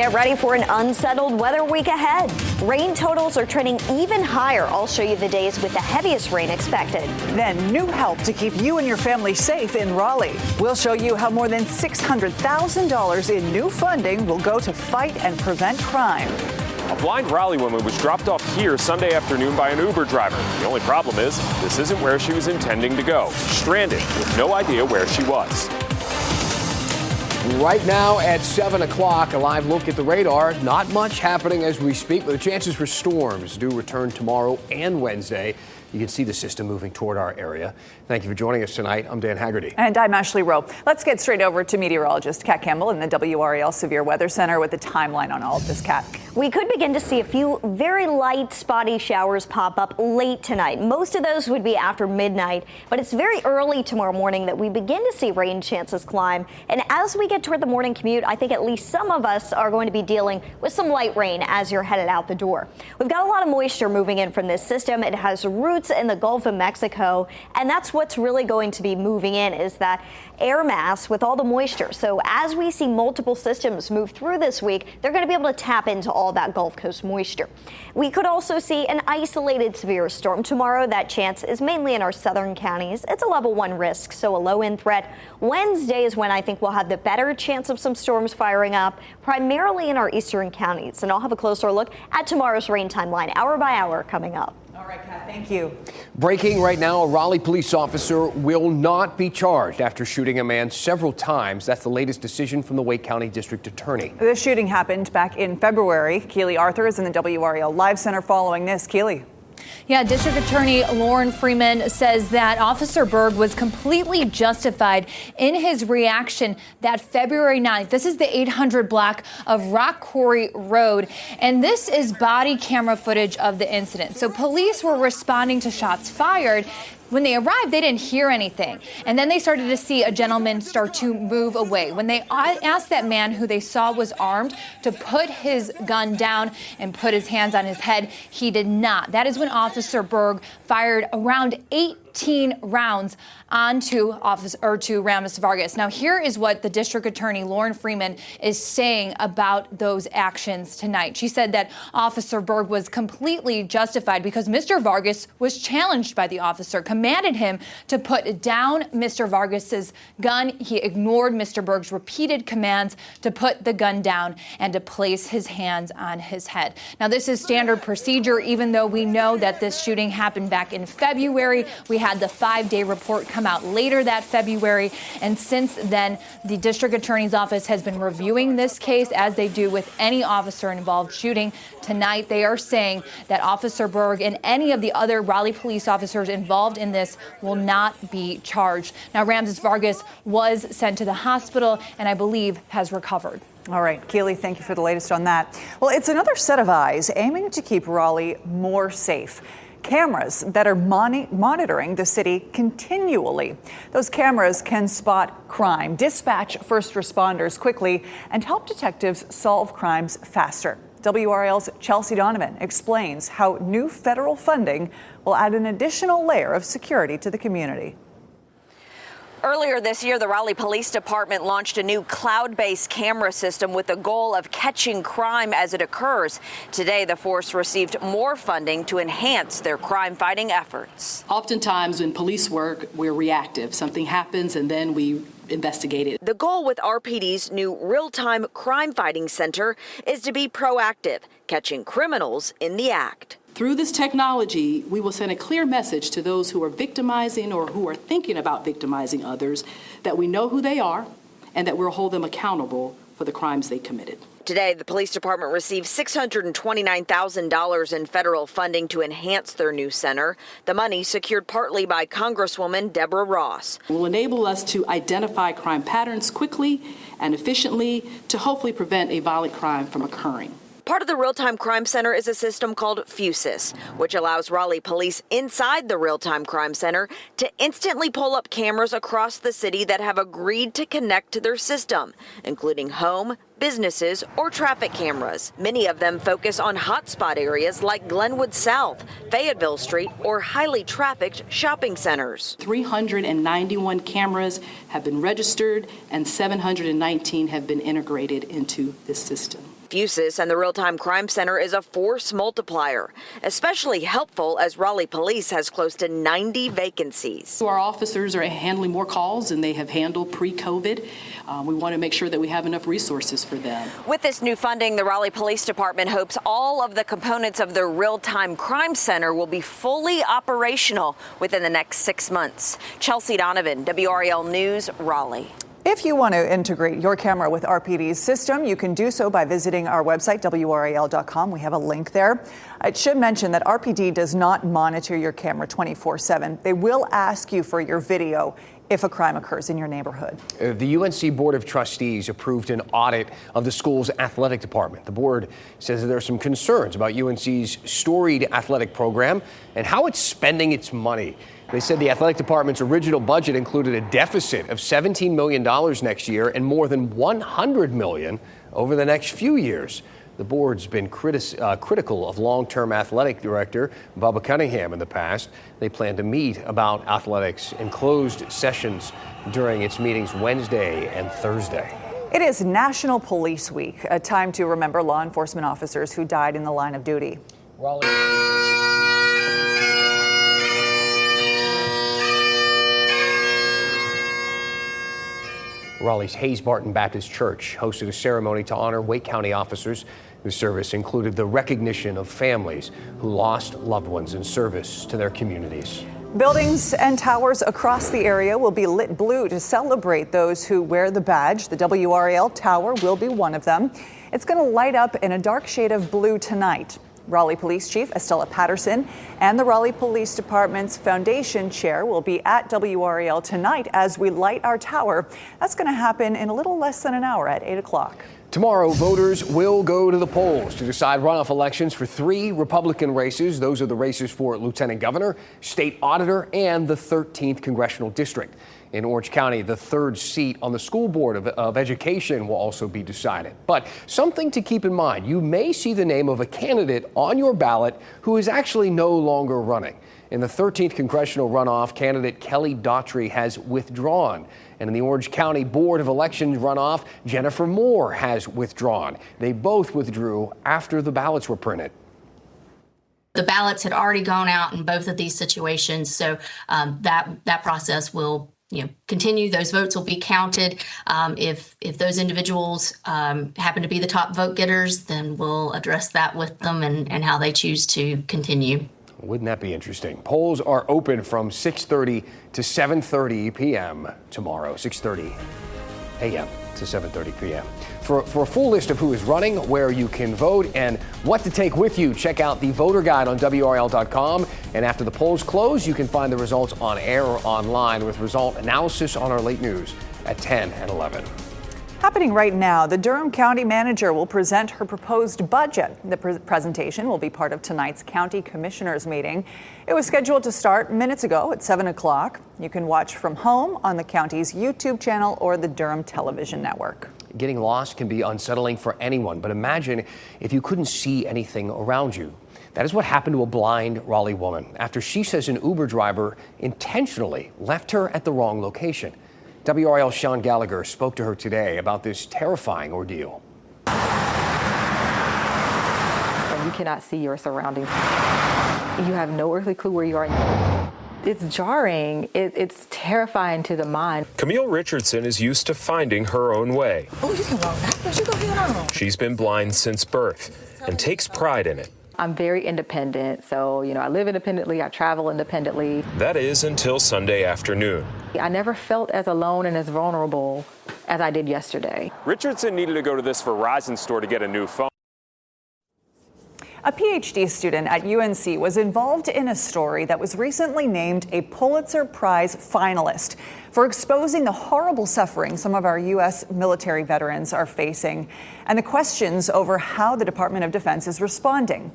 Get ready for an unsettled weather week ahead. Rain totals are trending even higher. I'll show you the days with the heaviest rain expected. Then new help to keep you and your family safe in Raleigh. We'll show you how more than $600,000 in new funding will go to fight and prevent crime. A blind Raleigh woman was dropped off here Sunday afternoon by an Uber driver. The only problem is this isn't where she was intending to go. Stranded with no idea where she was. Right now at 7 o'clock, a live look at the radar. Not much happening as we speak, but the chances for storms do return tomorrow and Wednesday. You can see the system moving toward our area. Thank you for joining us tonight. I'm Dan Haggerty. And I'm Ashley Rowe. Let's get straight over to meteorologist Kat Campbell in the WRAL Severe Weather Center with the timeline on all of this, Kat. We could begin to see a few very light, spotty showers pop up late tonight. Most of those would be after midnight, but it's very early tomorrow morning that we begin to see rain chances climb. And as we get toward the morning commute, I think at least some of us are going to be dealing with some light rain as you're headed out the door. We've got a lot of moisture moving in from this system. It has roots in the Gulf of Mexico, and that's what's really going to be moving in, is that air mass with all the moisture. So as we see multiple systems move through this week, they're going to be able to tap into all that Gulf Coast moisture. We could also see an isolated severe storm tomorrow. That chance is mainly in our southern counties. It's a level 1 risk, so a low-end threat. Wednesday is when I think we'll have the better chance of some storms firing up, primarily in our eastern counties. And I'll have a closer look at tomorrow's rain timeline, hour by hour, coming up. All right, Kat, thank you. Breaking right now, a Raleigh police officer will not be charged after shooting a man several times. That's the latest decision from the Wake County District Attorney. The shooting happened back in February. Keely Arthur is in the WRAL Live Center following this. Keely. Yeah, District Attorney Lauren Freeman says that Officer Berg was completely justified in his reaction that February 9th. This is the 800 block of Rock Quarry Road, and this is body camera footage of the incident. So police were responding to shots fired. When they arrived, they didn't hear anything. And then they started to see a gentleman start to move away. When they asked that man, who they saw was armed, to put his gun down and put his hands on his head, he did not. That is when Officer Berg fired around 18 rounds onto Ramos Vargas. Now, here is what the District Attorney Lauren Freeman is saying about those actions tonight. She said that Officer Berg was completely justified because Mr. Vargas was challenged by the officer, commanded him to put down Mr. Vargas's gun. He ignored Mr. Berg's repeated commands to put the gun down and to place his hands on his head. Now, this is standard procedure, even though we know that this shooting happened back in February. We had the 5-day report come out later that February. And since then, the district attorney's office has been reviewing this case as they do with any officer involved shooting. Tonight, they are saying that Officer Berg and any of the other Raleigh police officers involved in this will not be charged. Now, Ramos Vargas was sent to the hospital and I believe has recovered. All right, Keely, thank you for the latest on that. Well, it's another set of eyes aiming to keep Raleigh more safe. Cameras that are monitoring the city continually. Those cameras can spot crime, dispatch first responders quickly, and help detectives solve crimes faster. WRAL's Chelsea Donovan explains how new federal funding will add an additional layer of security to the community. Earlier this year, the Raleigh Police Department launched a new cloud-based camera system with the goal of catching crime as it occurs. Today, the force received more funding to enhance their crime-fighting efforts. Oftentimes, when police work, we're reactive. Something happens, and then we investigate it. The goal with RPD's new real-time crime-fighting center is to be proactive, catching criminals in the act. Through this technology, we will send a clear message to those who are victimizing or who are thinking about victimizing others that we know who they are and that we'll hold them accountable for the crimes they committed. Today, the police department received $629,000 in federal funding to enhance their new center. The money secured partly by Congresswoman Deborah Ross. It will enable us to identify crime patterns quickly and efficiently to hopefully prevent a violent crime from occurring. Part of the Real-Time Crime Center is a system called FUSIS, which allows Raleigh police inside the Real-Time Crime Center to instantly pull up cameras across the city that have agreed to connect to their system, including home, businesses, or traffic cameras. Many of them focus on hotspot areas like Glenwood South, Fayetteville Street, or highly trafficked shopping centers. 391 cameras have been registered and 719 have been integrated into this system. Fusis and the Real-Time Crime Center is a force multiplier, especially helpful as Raleigh Police has close to 90 vacancies. Our officers are handling more calls than they have handled pre-COVID. We want to make sure that we have enough resources for them. With this new funding, the Raleigh Police Department hopes all of the components of the Real-Time Crime Center will be fully operational within the next 6 months. Chelsea Donovan, WRAL News, Raleigh. If you want to integrate your camera with RPD's system, you can do so by visiting our website, WRAL.com. We have a link there. It should mention that RPD does not monitor your camera 24/7. They will ask you for your video if a crime occurs in your neighborhood. The UNC Board of Trustees approved an audit of the school's athletic department. The board says that there are some concerns about UNC's storied athletic program and how it's spending its money. They said the athletic department's original budget included a deficit of $17 million next year and more than $100 million over the next few years. The board's been critical of long-term athletic director Bubba Cunningham in the past. They plan to meet about athletics in closed sessions during its meetings Wednesday and Thursday. It is National Police Week, a time to remember law enforcement officers who died in the line of duty. Raleigh's Hayes Barton Baptist Church hosted a ceremony to honor Wake County officers. The service included the recognition of families who lost loved ones in service to their communities. Buildings and towers across the area will be lit blue to celebrate those who wear the badge. The WRAL tower will be one of them. It's going to light up in a dark shade of blue tonight. Raleigh Police Chief Estella Patterson and the Raleigh Police Department's Foundation Chair will be at WRAL tonight as we light our tower. That's going to happen in a little less than an hour at 8 o'clock. Tomorrow, voters will go to the polls to decide runoff elections for 3 Republican races. Those are the races for Lieutenant Governor, State Auditor, and the 13th Congressional District. In Orange County, the 3rd seat on the School Board of Education will also be decided. But something to keep in mind, you may see the name of a candidate on your ballot who is actually no longer running. In the 13th congressional runoff, candidate Kelly Daughtry has withdrawn. And in the Orange County Board of Elections runoff, Jennifer Moore has withdrawn. They both withdrew after the ballots were printed. The ballots had already gone out in both of these situations, so that process will continue. Those votes will be counted. If those individuals happen to be the top vote getters, then we'll address that with them and how they choose to continue. Wouldn't that be interesting? Polls are open from 6:30 to 7:30 p.m. tomorrow, 6:30 a.m. to 7:30 p.m. For a full list of who is running, where you can vote, and what to take with you, check out the voter guide on WRAL.com. And after the polls close, you can find the results on air or online with result analysis on our late news at 10 and 11. Happening right now, the Durham County Manager will present her proposed budget. The presentation will be part of tonight's County Commissioners meeting. It was scheduled to start minutes ago at 7 o'clock. You can watch from home on the county's YouTube channel or the Durham Television Network. Getting lost can be unsettling for anyone, but imagine if you couldn't see anything around you. That is what happened to a blind Raleigh woman after she says an Uber driver intentionally left her at the wrong location. WRAL's Sean Gallagher spoke to her today about this terrifying ordeal. And you cannot see your surroundings. You have no earthly clue where you are. It's jarring. It's terrifying to the mind. Camille Richardson is used to finding her own way. Oh, you can walk backwards. You go ahead on. She's been blind since birth and takes pride in it. I'm very independent, so, I live independently, I travel independently. That is until Sunday afternoon. I never felt as alone and as vulnerable as I did yesterday. Richardson needed to go to this Verizon store to get a new phone. A PhD student at UNC was involved in a story that was recently named a Pulitzer Prize finalist for exposing the horrible suffering some of our U.S. military veterans are facing and the questions over how the Department of Defense is responding.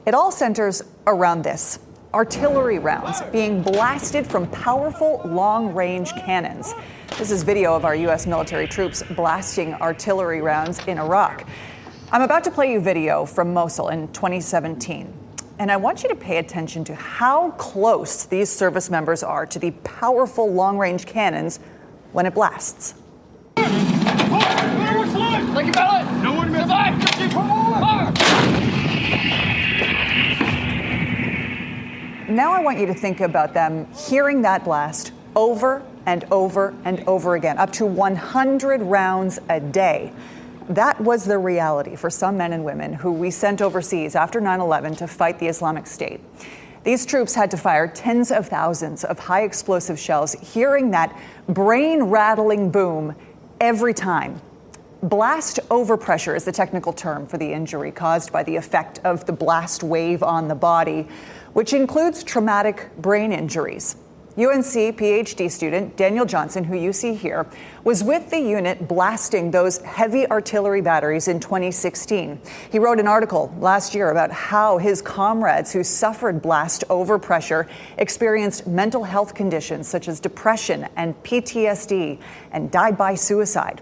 It all centers around this: artillery rounds being blasted from powerful long-range cannons. This is video of our U.S. military troops blasting artillery rounds in Iraq. I'm about to play you video from Mosul in 2017, and I want you to pay attention to how close these service members are to the powerful long-range cannons when it blasts. Like your belly! No one I want you to think about them hearing that blast over and over and over again, up to 100 rounds a day. That was the reality for some men and women who we sent overseas after 9/11 to fight the Islamic State. These troops had to fire tens of thousands of high explosive shells, hearing that brain-rattling boom every time. Blast overpressure is the technical term for the injury caused by the effect of the blast wave on the body, which includes traumatic brain injuries. UNC PhD student Daniel Johnson, who you see here, was with the unit blasting those heavy artillery batteries in 2016. He wrote an article last year about how his comrades who suffered blast overpressure experienced mental health conditions such as depression and PTSD and died by suicide.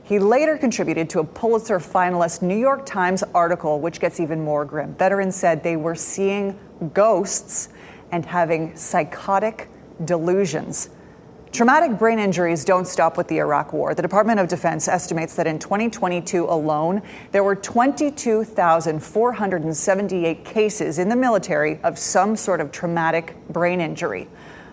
He later contributed to a Pulitzer finalist New York Times article, which gets even more grim. Veterans said they were seeing ghosts and having psychotic delusions. Traumatic brain injuries don't stop with the Iraq War. The Department of Defense estimates that in 2022 alone, there were 22,478 cases in the military of some sort of traumatic brain injury.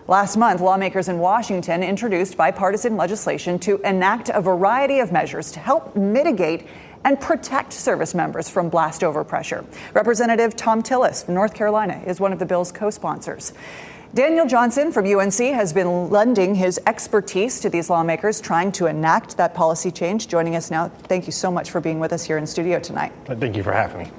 Last month, lawmakers in Washington introduced bipartisan legislation to enact a variety of measures to help mitigate and protect service members from blast overpressure. Representative Tom Tillis from North Carolina is one of the bill's co-sponsors. Daniel Johnson from UNC has been lending his expertise to these lawmakers trying to enact that policy change. Joining us now, thank you so much for being with us here in studio tonight. Thank you for having me.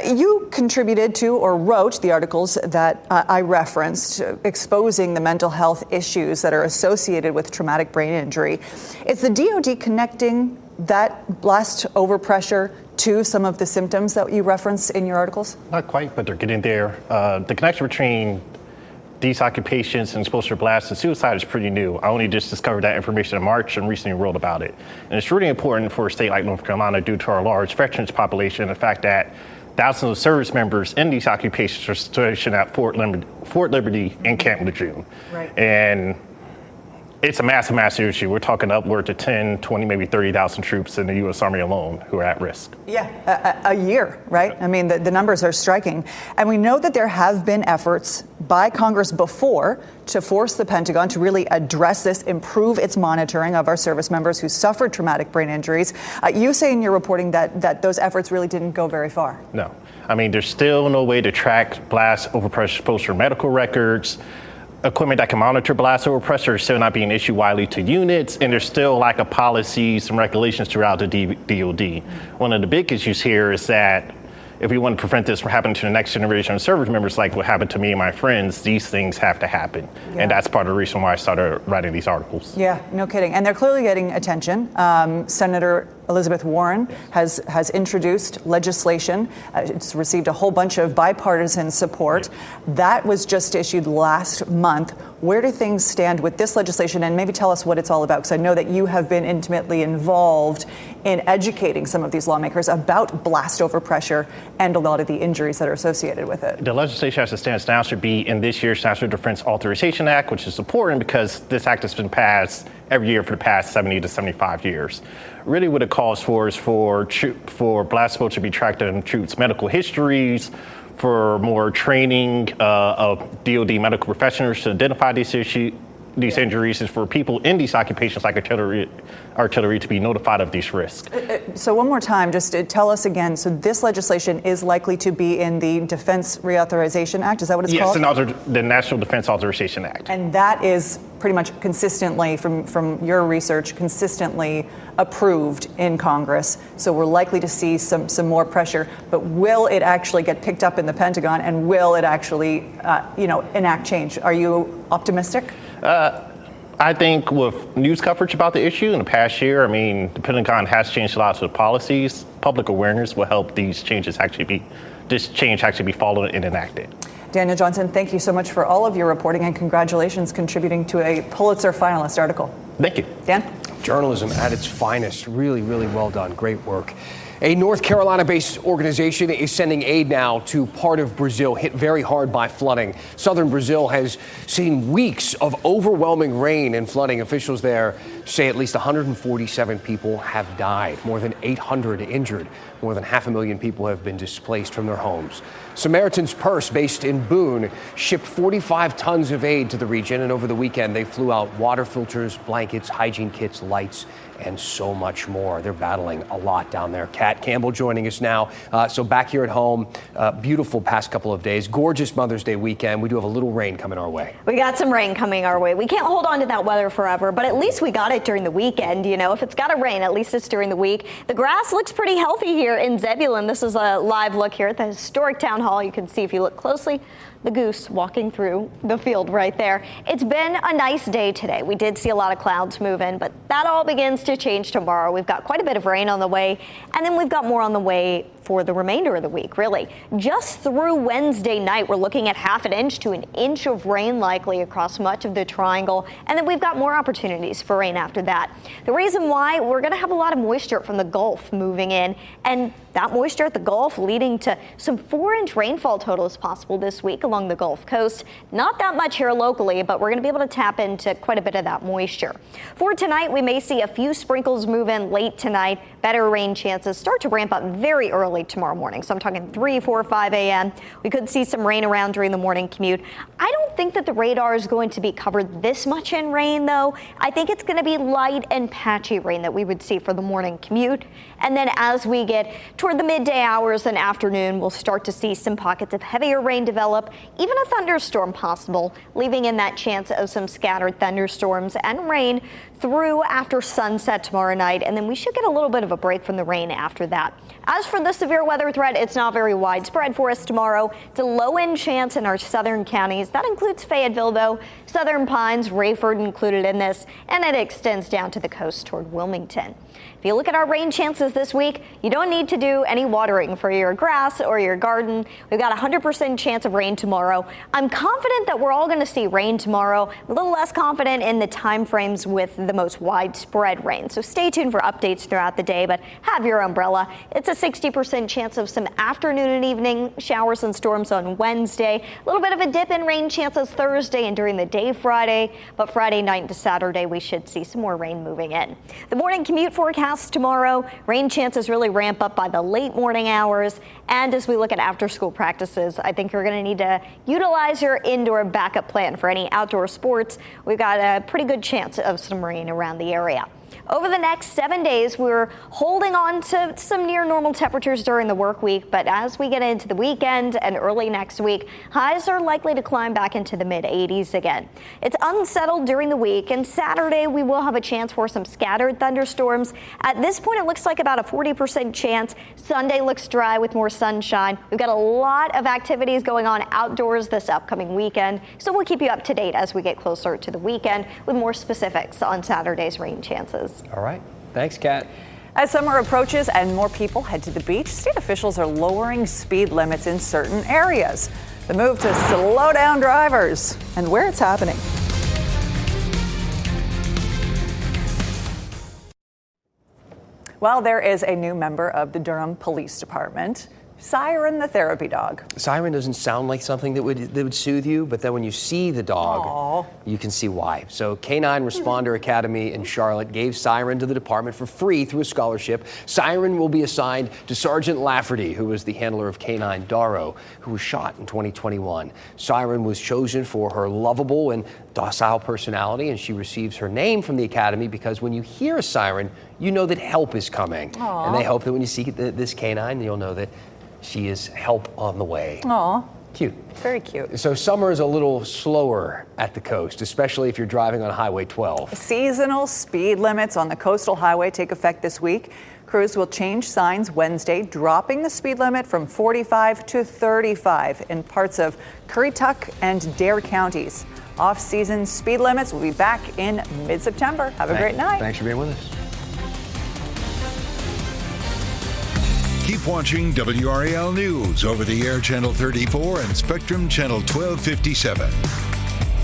You contributed to or wrote the articles that I referenced, exposing the mental health issues that are associated with traumatic brain injury. Is the DoD connecting that blast overpressure to some of the symptoms that you reference in your articles? Not quite, but they're getting there. The connection between these occupations and exposure to blast and suicide is pretty new. I only just discovered that information in March and recently wrote about it. And it's really important for a state like North Carolina due to our large veterans population and the fact that thousands of service members in these occupations are stationed at Fort Liberty and Camp Lejeune. Right. And it's a massive, massive issue. We're talking upwards of 10, 20, maybe 30,000 troops in the U.S. Army alone who are at risk. Yeah, a year, right? I mean, the numbers are striking. And we know that there have been efforts by Congress before to force the Pentagon to really address this, improve its monitoring of our service members who suffered traumatic brain injuries. You say in your reporting that those efforts really didn't go very far. No. I mean, there's still no way to track blast overpressure exposure medical records. Equipment that can monitor blast overpressure is still not being issued widely to units, and there's still lack of policies and regulations throughout the DoD. One of the big issues here is that if we want to prevent this from happening to the next generation of service members, like what happened to me and my friends, these things have to happen. Yeah. And that's part of the reason why I started writing these articles. Yeah, no kidding. And they're clearly getting attention. Senator Elizabeth Warren has introduced legislation. It's received a whole bunch of bipartisan support. That was just issued last month. Where do things stand with this legislation? And maybe tell us what it's all about, because I know that you have been intimately involved in educating some of these lawmakers about blast overpressure and a lot of the injuries that are associated with it. The legislation as it stands now should be in this year's National Defense Authorization Act, which is important because this act has been passed every year for the past 70 to 75 years. Really what it calls for is for blast exposure to be tracked in troops' medical histories, for more training of DoD medical professionals to identify these injuries, is for people in these occupations like artillery to be notified of these risks. So one more time, just tell us again, so this legislation is likely to be in the Defense Reauthorization Act, is that what it's called? Yes, the National Defense Authorization Act. And that is pretty much consistently, from your research, consistently approved in Congress. So we're likely to see some more pressure, but will it actually get picked up in the Pentagon, and will it actually, enact change? Are you optimistic? I think with news coverage about the issue in the past year, the Pentagon has changed lots of policies. Public awareness will help this change actually be followed and enacted. Daniel Johnson, thank you so much for all of your reporting, and congratulations contributing to a Pulitzer finalist article. Thank you. Dan? Journalism at its finest. Really, really well done. Great work. A North Carolina-based organization is sending aid now to part of Brazil hit very hard by flooding. Southern Brazil has seen weeks of overwhelming rain and flooding. Officials there say at least 147 people have died, more than 800 injured. More than 500,000 people have been displaced from their homes. Samaritan's Purse, based in Boone, shipped 45 tons of aid to the region, and over the weekend they flew out water filters, blankets, hygiene kits, lights, and so much more. They're battling a lot down there. Kat Campbell joining us now. So back here at home, beautiful past couple of days. Gorgeous Mother's Day weekend. We do have a little rain coming our way. We got some rain coming our way. We can't hold on to that weather forever, but at least we got it during the weekend. You know, if it's got to rain, at least it's during the week. The grass looks pretty healthy here in Zebulon. This is a live look here at the historic town hall. You can see if you look closely, the goose walking through the field right there. It's been a nice day today. We did see a lot of clouds move in, but that all begins to change tomorrow. We've got quite a bit of rain on the way, and then we've got more on the way for the remainder of the week, really. Just through Wednesday night, we're looking at ½ an inch to an inch of rain likely across much of the triangle, and then we've got more opportunities for rain after that. The reason why, we're going to have a lot of moisture from the Gulf moving in, and that moisture at the Gulf leading to some 4-inch rainfall totals possible this week along the Gulf Coast. Not that much here locally, but we're going to be able to tap into quite a bit of that moisture. For tonight, we may see a few sprinkles move in late tonight. Better rain chances start to ramp up very early tomorrow morning. So I'm talking 3, 4, 5 a.m. We could see some rain around during the morning commute. I don't think that the radar is going to be covered this much in rain, though. I think it's going to be light and patchy rain that we would see for the morning commute. And then as we get toward the midday hours and afternoon, we'll start to see some pockets of heavier rain develop, even a thunderstorm possible, leaving in that chance of some scattered thunderstorms and rain through after sunset tomorrow night. And then we should get a little bit of a break from the rain after that. As for the severe weather threat, it's not very widespread for us tomorrow. It's a low-end chance in our southern counties. That includes Fayetteville, though, Southern Pines, Rayford included in this, and it extends down to the coast toward Wilmington. If you look at our rain chances this week, you don't need to do any watering for your grass or your garden. We've got a 100% chance of rain tomorrow. I'm confident that we're all going to see rain tomorrow. A little less confident in the time frames with the most widespread rain. So stay tuned for updates throughout the day, but have your umbrella. It's a 60% chance of some afternoon and evening showers and storms on Wednesday. A little bit of a dip in rain chances Thursday and during the day Friday, but Friday night into Saturday we should see some more rain moving in. The morning commute forecast tomorrow, rain chances really ramp up by the late morning hours. And as we look at after school practices, I think you're going to need to utilize your indoor backup plan for any outdoor sports. We've got a pretty good chance of some rain around the area. Over the next 7 days, we're holding on to some near normal temperatures during the work week, but as we get into the weekend and early next week, highs are likely to climb back into the mid-80s again. It's unsettled during the week, and Saturday we will have a chance for some scattered thunderstorms. At this point, it looks like about a 40% chance. Sunday looks dry with more sunshine. We've got a lot of activities going on outdoors this upcoming weekend, so we'll keep you up to date as we get closer to the weekend with more specifics on Saturday's rain chances. All right. Thanks, Kat. As summer approaches and more people head to the beach, state officials are lowering speed limits in certain areas. The move to slow down drivers and where it's happening. Well, there is a new member of the Durham Police Department. Siren the therapy dog. Siren doesn't sound like something that would soothe you, but then when you see the dog, Aww. you can see why. So K9 Responder Academy in Charlotte gave Siren to the department for free through a scholarship. Siren will be assigned to Sergeant Lafferty, who was the handler of K9 Darrow, who was shot in 2021. Siren was chosen for her lovable and docile personality, and she receives her name from the academy because when you hear a siren, you know that help is coming. Aww. And they hope that when you see this K9, you'll know that she is help on the way. Aw. Cute. Very cute. So summer is a little slower at the coast, especially if you're driving on Highway 12. Seasonal speed limits on the coastal highway take effect this week. Crews will change signs Wednesday, dropping the speed limit from 45 to 35 in parts of Currituck and Dare counties. Off-season speed limits will be back in mid-September. Have a great night. Thanks for being with us. Keep watching WRAL News over the air Channel 34 and Spectrum Channel 1257.